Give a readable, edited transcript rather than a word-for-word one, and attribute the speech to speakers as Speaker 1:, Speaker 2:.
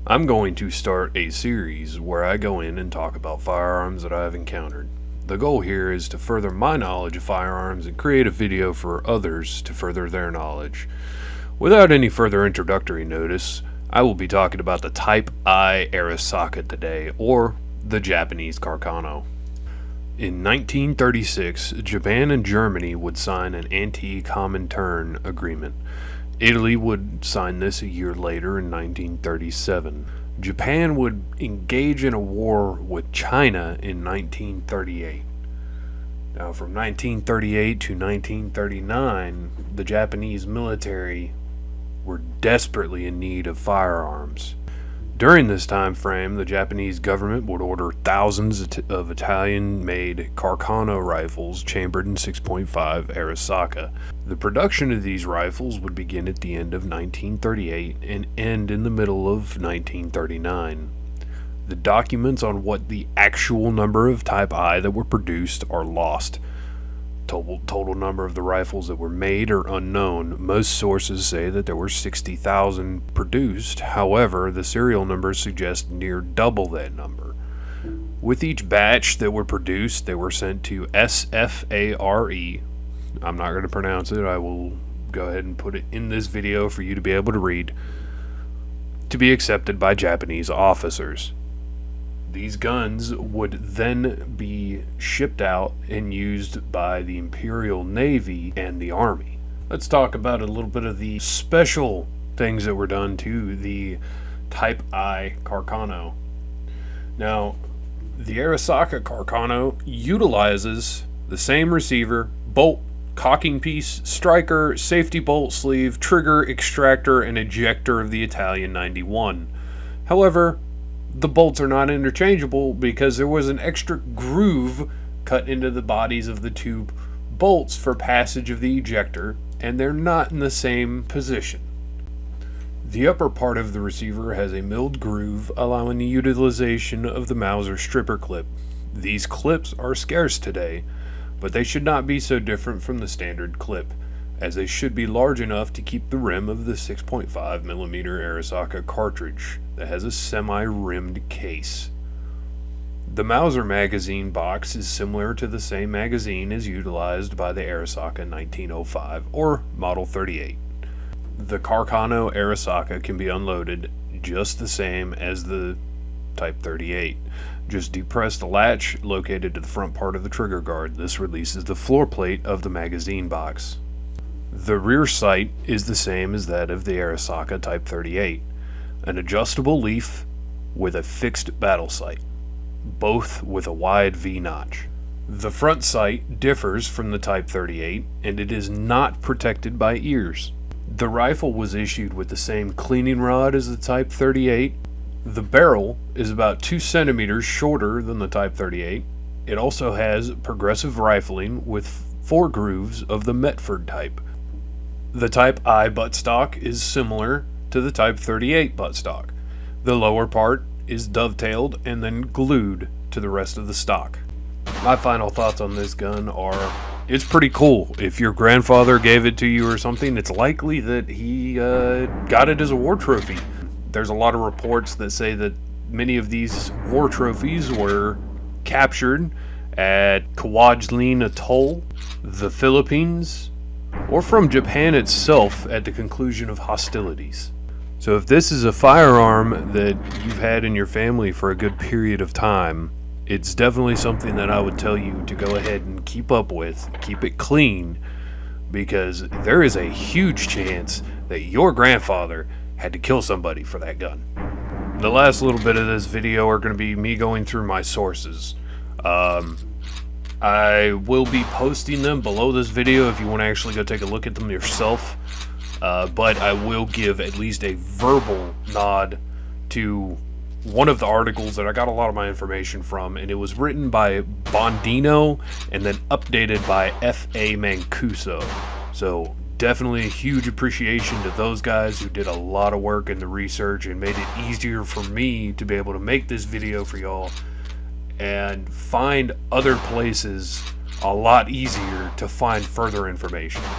Speaker 1: I'm going to start a series where I go in and talk about firearms that I've encountered. The goal here is to further my knowledge of firearms and create a video for others to further their knowledge. Without any further introductory notice, I will be talking about the Type I Arisaka today, or the Japanese Carcano. In 1936, Japan and Germany would sign an anti-Comintern agreement. Italy would sign this a year later in 1937. Japan would engage in a war with China in 1938. Now, from 1938 to 1939, the Japanese military were desperately in need of firearms. During this time frame, the Japanese government would order thousands of Italian-made Carcano rifles chambered in 6.5 Arisaka. The production of these rifles would begin at the end of 1938 and end in the middle of 1939. The documents on what the actual number of Type I that were produced are lost. Total number of the rifles that were made are unknown. Most sources say that there were 60,000 produced. However, the serial numbers suggest near double that number. With each batch that were produced, they were sent to SFARE. I'm not going to pronounce it. I will go ahead and put it in this video for you to be able to read, to be accepted by Japanese officers. These guns would then be shipped out and used by the Imperial Navy and the Army. Let's talk about a little bit of the special things that were done to the Type I Carcano. Now, the Arisaka Carcano utilizes the same receiver, bolt, cocking piece, striker, safety bolt sleeve, trigger, extractor, and ejector of the Italian 91. However, the bolts are not interchangeable because there was an extra groove cut into the bodies of the two bolts for passage of the ejector, and they're not in the same position. The upper part of the receiver has a milled groove, allowing the utilization of the Mauser stripper clip. These clips are scarce today, but they should not be so different from the standard clip, as they should be large enough to keep the rim of the 6.5mm Arisaka cartridge that has a semi-rimmed case. The Mauser magazine box is similar to the same magazine as utilized by the Arisaka 1905 or Model 38. The Carcano Arisaka can be unloaded just the same as the Type 38. Just depress the latch located to the front part of the trigger guard. This releases the floor plate of the magazine box. The rear sight is the same as that of the Arisaka Type 38, an adjustable leaf with a fixed battle sight, both with a wide V-notch. The front sight differs from the Type 38, and it is not protected by ears. The rifle was issued with the same cleaning rod as the Type 38. The barrel is about 2 centimeters shorter than the Type 38. It also has progressive rifling with 4 grooves of the Metford type. The Type I buttstock is similar to the Type 38 buttstock. The lower part is dovetailed and then glued to the rest of the stock. My final thoughts on this gun are, it's pretty cool. If your grandfather gave it to you or something, it's likely that he got it as a war trophy. There's a lot of reports that say that many of these war trophies were captured at Kwajalein Atoll, the Philippines, or from Japan itself at the conclusion of hostilities. So if this is a firearm that you've had in your family for a good period of time, it's definitely something that I would tell you to go ahead and keep up with, keep it clean, because there is a huge chance that your grandfather had to kill somebody for that gun. The last little bit of this video are going to be me going through my sources. I will be posting them below this video if you want to actually go take a look at them yourself. But I will give at least a verbal nod to one of the articles that I got a lot of my information from, and it was written by Bondino and then updated by F.A. Mancuso. So definitely a huge appreciation to those guys who did a lot of work in the research and made it easier for me to be able to make this video for y'all and find other places a lot easier to find further information.